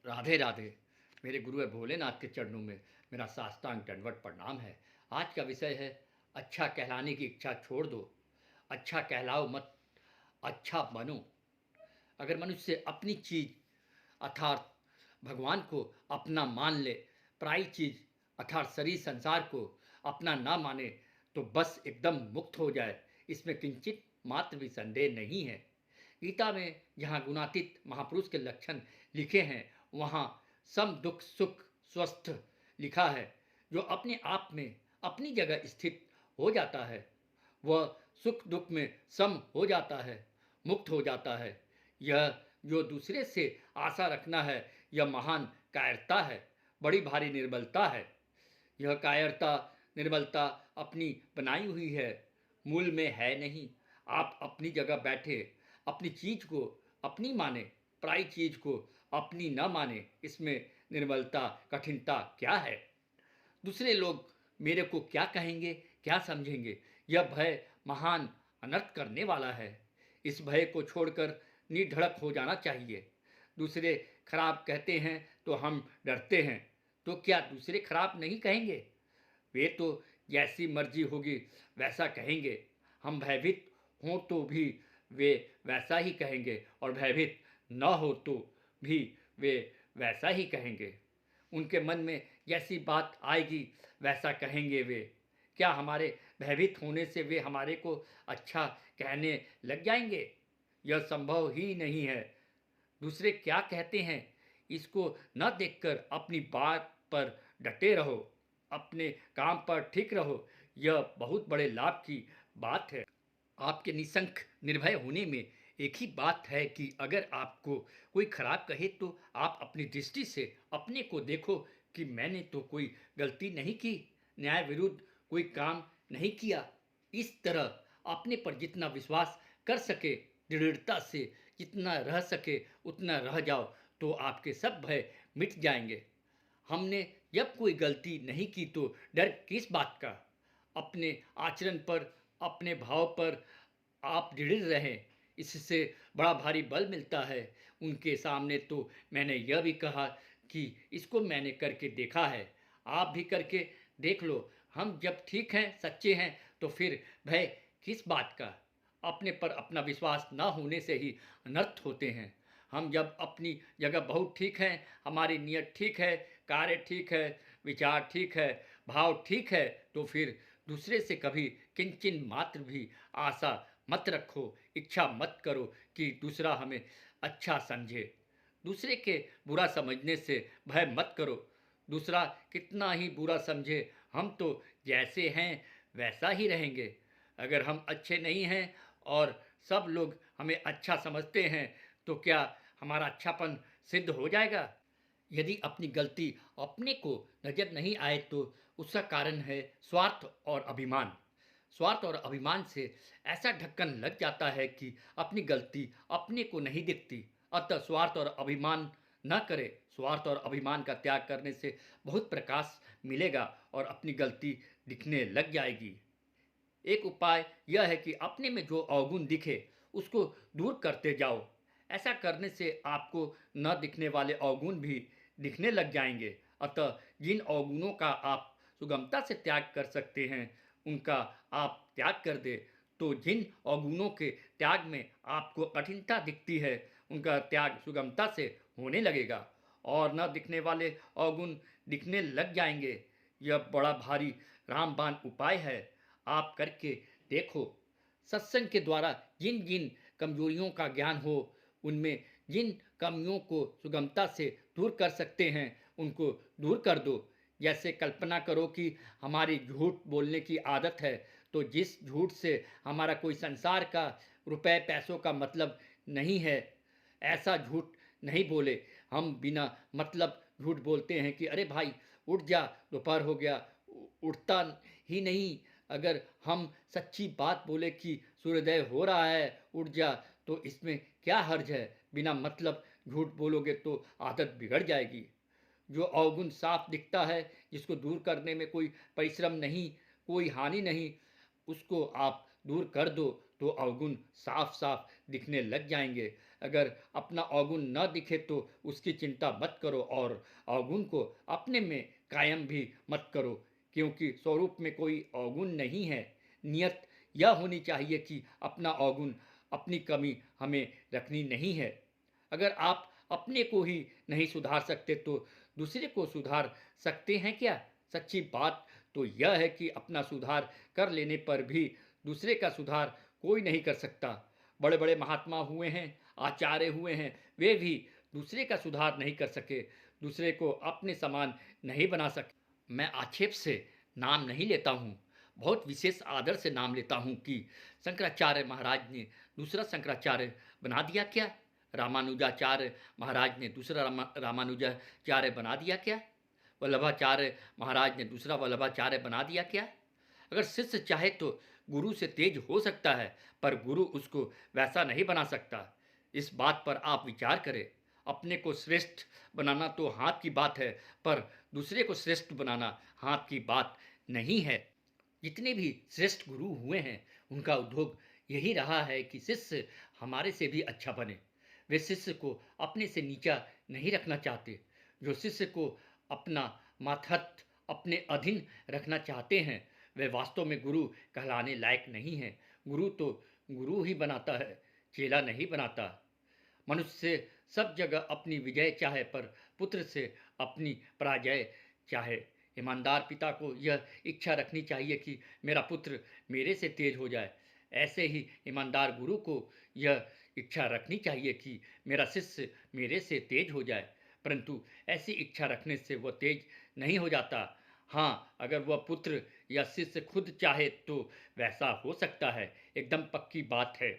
राधे राधे। मेरे गुरुवर भोलेनाथ के चरणों में मेरा साष्टांग दंडवत प्रणाम है। आज का विषय है अच्छा कहलाने की इच्छा छोड़ दो। अच्छा कहलाओ मत, अच्छा बनो। अगर मनुष्य अपनी चीज़ अर्थात भगवान को अपना मान ले, पराई चीज़ अर्थात शरीर संसार को अपना ना माने, तो बस एकदम मुक्त हो जाए, इसमें किंचित मात्र भी संदेह नहीं है। गीता में जहाँ गुणातीत महापुरुष के लक्षण लिखे हैं, वहाँ सम दुख सुख स्वस्थ लिखा है। जो अपने आप में अपनी जगह स्थित हो जाता है, वह सुख दुख में सम हो जाता है, मुक्त हो जाता है। यह जो दूसरे से आशा रखना है, यह महान कायरता है, बड़ी भारी निर्बलता है। यह कायरता निर्बलता अपनी बनाई हुई है, मूल में है नहीं। आप अपनी जगह बैठे, अपनी चीज को अपनी माने, पराई चीज को अपनी न माने, इसमें निर्बलता कठिनता क्या है? दूसरे लोग मेरे को क्या कहेंगे, क्या समझेंगे, यह भय महान अनर्थ करने वाला है। इस भय को छोड़कर निर्धड़क हो जाना चाहिए। दूसरे खराब कहते हैं तो हम डरते हैं, तो क्या दूसरे खराब नहीं कहेंगे? वे तो जैसी मर्जी होगी वैसा कहेंगे। हम भयभीत हों तो भी वे वैसा ही कहेंगे, और भयभीत न हो तो भी वे वैसा ही कहेंगे। उनके मन में जैसी बात आएगी वैसा कहेंगे वे। क्या हमारे भयभीत होने से वे हमारे को अच्छा कहने लग जाएंगे? यह संभव ही नहीं है। दूसरे क्या कहते हैं, इसको न देखकर अपनी बात पर डटे रहो, अपने काम पर ठीक रहो। यह बहुत बड़े लाभ की बात है। आपके निसंक निर्भय होने में एक ही बात है कि अगर आपको कोई खराब कहे तो आप अपनी दृष्टि से अपने को देखो कि मैंने तो कोई गलती नहीं की, न्याय विरुद्ध कोई काम नहीं किया। इस तरह अपने पर जितना विश्वास कर सके, दृढ़ता से जितना रह सके उतना रह जाओ, तो आपके सब भय मिट जाएंगे। हमने जब कोई गलती नहीं की तो डर किस बात का? अपने आचरण पर, अपने भाव पर आप दृढ़ रहें, इससे बड़ा भारी बल मिलता है। उनके सामने तो मैंने यह भी कहा कि इसको मैंने करके देखा है, आप भी करके देख लो। हम जब ठीक हैं, सच्चे हैं, तो फिर भय किस बात का? अपने पर अपना विश्वास न होने से ही अनर्थ होते हैं। हम जब अपनी जगह बहुत ठीक हैं, हमारी नीयत ठीक है, कार्य ठीक है, विचार ठीक है, भाव ठीक है, तो फिर दूसरे से कभी किंचन मात्र भी आशा मत रखो, इच्छा मत करो कि दूसरा हमें अच्छा समझे। दूसरे के बुरा समझने से भय मत करो। दूसरा कितना ही बुरा समझे, हम तो जैसे हैं वैसा ही रहेंगे। अगर हम अच्छे नहीं हैं और सब लोग हमें अच्छा समझते हैं, तो क्या हमारा अच्छापन सिद्ध हो जाएगा? यदि अपनी गलती अपने को नजर नहीं आए तो उसका कारण है स्वार्थ और अभिमान। स्वार्थ और अभिमान से ऐसा ढक्कन लग जाता है कि अपनी गलती अपने को नहीं दिखती। अतः स्वार्थ और अभिमान न करे। स्वार्थ और अभिमान का त्याग करने से बहुत प्रकाश मिलेगा और अपनी गलती दिखने लग जाएगी। एक उपाय यह है कि अपने में जो अवगुण दिखे उसको दूर करते जाओ। ऐसा करने से आपको न दिखने वाले अवगुण भी दिखने लग जाएंगे। अतः जिन अवगुणों का आप सुगमता से त्याग कर सकते हैं, उनका आप त्याग कर दे। तो जिन अवगुणों के त्याग में आपको कठिनता दिखती है, उनका त्याग सुगमता से होने लगेगा और न दिखने वाले अवगुण दिखने लग जाएंगे। यह बड़ा भारी रामबाण उपाय है, आप करके देखो। सत्संग के द्वारा जिन जिन कमजोरियों का ज्ञान हो, उनमें जिन कमियों को सुगमता से दूर कर सकते हैं, उनको दूर कर दो। जैसे कल्पना करो कि हमारी झूठ बोलने की आदत है, तो जिस झूठ से हमारा कोई संसार का रुपए पैसों का मतलब नहीं है, ऐसा झूठ नहीं बोले। हम बिना मतलब झूठ बोलते हैं कि अरे भाई उठ जा, दोपहर हो गया, उठता ही नहीं। अगर हम सच्ची बात बोले कि सूर्योदय हो रहा है, उठ जा, तो इसमें क्या हर्ज है? बिना मतलब झूठ बोलोगे तो आदत बिगड़ जाएगी। जो अवगुण साफ दिखता है, जिसको दूर करने में कोई परिश्रम नहीं, कोई हानि नहीं, उसको आप दूर कर दो, तो अवगुण साफ साफ दिखने लग जाएंगे। अगर अपना अवगुण न दिखे तो उसकी चिंता मत करो और अवगुण को अपने में कायम भी मत करो, क्योंकि स्वरूप में कोई अवगुण नहीं है। नियत यह होनी चाहिए कि अपना अवगुण, अपनी कमी हमें रखनी नहीं है। अगर आप अपने को ही नहीं सुधार सकते तो दूसरे को सुधार सकते हैं क्या? सच्ची बात तो यह है कि अपना सुधार कर लेने पर भी दूसरे का सुधार कोई नहीं कर सकता। बड़े बड़े महात्मा हुए हैं, आचार्य हुए हैं, वे भी दूसरे का सुधार नहीं कर सके, दूसरे को अपने समान नहीं बना सके। मैं आक्षेप से नाम नहीं लेता हूँ, बहुत विशेष आदर से नाम लेता हूँ कि शंकराचार्य महाराज ने दूसरा शंकराचार्य बना दिया क्या? रामानुजाचार्य महाराज ने दूसरा रामानुजाचार्य बना दिया क्या? वल्लभाचार्य महाराज ने दूसरा वल्लभाचार्य बना दिया क्या? अगर शिष्य चाहे तो गुरु से तेज हो सकता है, पर गुरु उसको वैसा नहीं बना सकता। इस बात पर आप विचार करें। अपने को श्रेष्ठ बनाना तो हाथ की बात है, पर दूसरे को श्रेष्ठ बनाना हाथ की बात नहीं है। जितने भी श्रेष्ठ गुरु हुए हैं उनका उद्योग यही रहा है कि शिष्य हमारे से भी अच्छा बने। वे शिष्य को अपने से नीचा नहीं रखना चाहते। जो शिष्य को अपना मातहत, अपने अधीन रखना चाहते हैं, वे वास्तव में गुरु कहलाने लायक नहीं हैं। गुरु तो गुरु ही बनाता है, चेला नहीं बनाता। मनुष्य से सब जगह अपनी विजय चाहे, पर पुत्र से अपनी पराजय चाहे। ईमानदार पिता को यह इच्छा रखनी चाहिए कि मेरा पुत्र मेरे से तेज हो जाए। ऐसे ही ईमानदार गुरु को यह इच्छा रखनी चाहिए कि मेरा शिष्य मेरे से तेज हो जाए। परंतु ऐसी इच्छा रखने से वह तेज नहीं हो जाता। हाँ, अगर वह पुत्र या शिष्य खुद चाहे तो वैसा हो सकता है, एकदम पक्की बात है।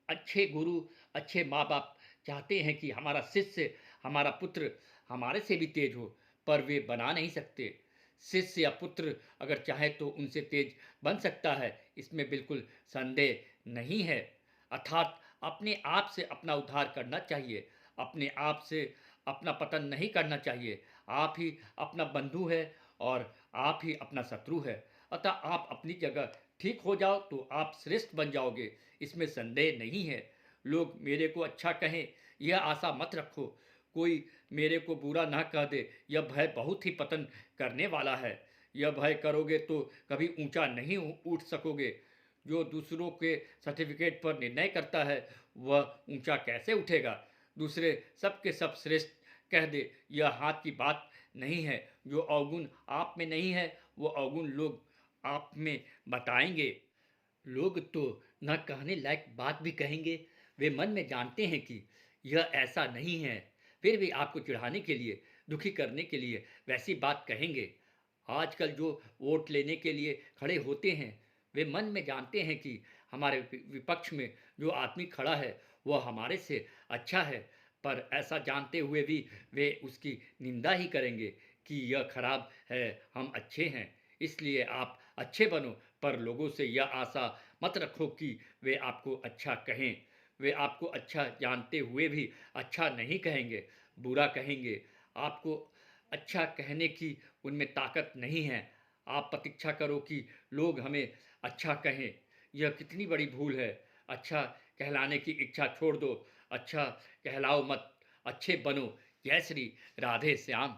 अच्छे गुरु, अच्छे माँ बाप चाहते हैं कि हमारा शिष्य, हमारा पुत्र हमारे से भी तेज हो, पर वे बना नहीं सकते। शिष्य या पुत्र अगर चाहे तो उनसे तेज बन सकता है, इसमें बिल्कुल संदेह नहीं है। अर्थात अपने आप से अपना उद्धार करना चाहिए, अपने आप से अपना पतन नहीं करना चाहिए। आप ही अपना बंधु है और आप ही अपना शत्रु है। अतः आप अपनी जगह ठीक हो जाओ तो आप श्रेष्ठ बन जाओगे, इसमें संदेह नहीं है। लोग मेरे को अच्छा कहें यह आशा मत रखो, कोई मेरे को बुरा ना कह दे, यह भय बहुत ही पतन करने वाला है। यह भय करोगे तो कभी ऊंचा नहीं उठ सकोगे। जो दूसरों के सर्टिफिकेट पर निर्णय करता है वह ऊंचा कैसे उठेगा? दूसरे सबके सब श्रेष्ठ कह दे, यह हाथ की बात नहीं है। जो अवगुण आप में नहीं है वो अवगुण लोग आप में बताएंगे। लोग तो न कहने लायक बात भी कहेंगे। वे मन में जानते हैं कि यह ऐसा नहीं है, फिर भी आपको चिढ़ाने के लिए, दुखी करने के लिए वैसी बात कहेंगे। आजकल जो वोट लेने के लिए खड़े होते हैं, वे मन में जानते हैं कि हमारे विपक्ष में जो आदमी खड़ा है वह हमारे से अच्छा है, पर ऐसा जानते हुए भी वे उसकी निंदा ही करेंगे कि यह खराब है, हम अच्छे हैं। इसलिए आप अच्छे बनो, पर लोगों से यह आशा मत रखो कि वे आपको अच्छा कहें। वे आपको अच्छा जानते हुए भी अच्छा नहीं कहेंगे, बुरा कहेंगे। आपको अच्छा कहने की उनमें ताकत नहीं है। आप प्रतीक्षा करो कि लोग हमें अच्छा कहें, यह कितनी बड़ी भूल है। अच्छा कहलाने की इच्छा छोड़ दो, अच्छा कहलाओ मत, अच्छे बनो। जय श्री राधे श्याम।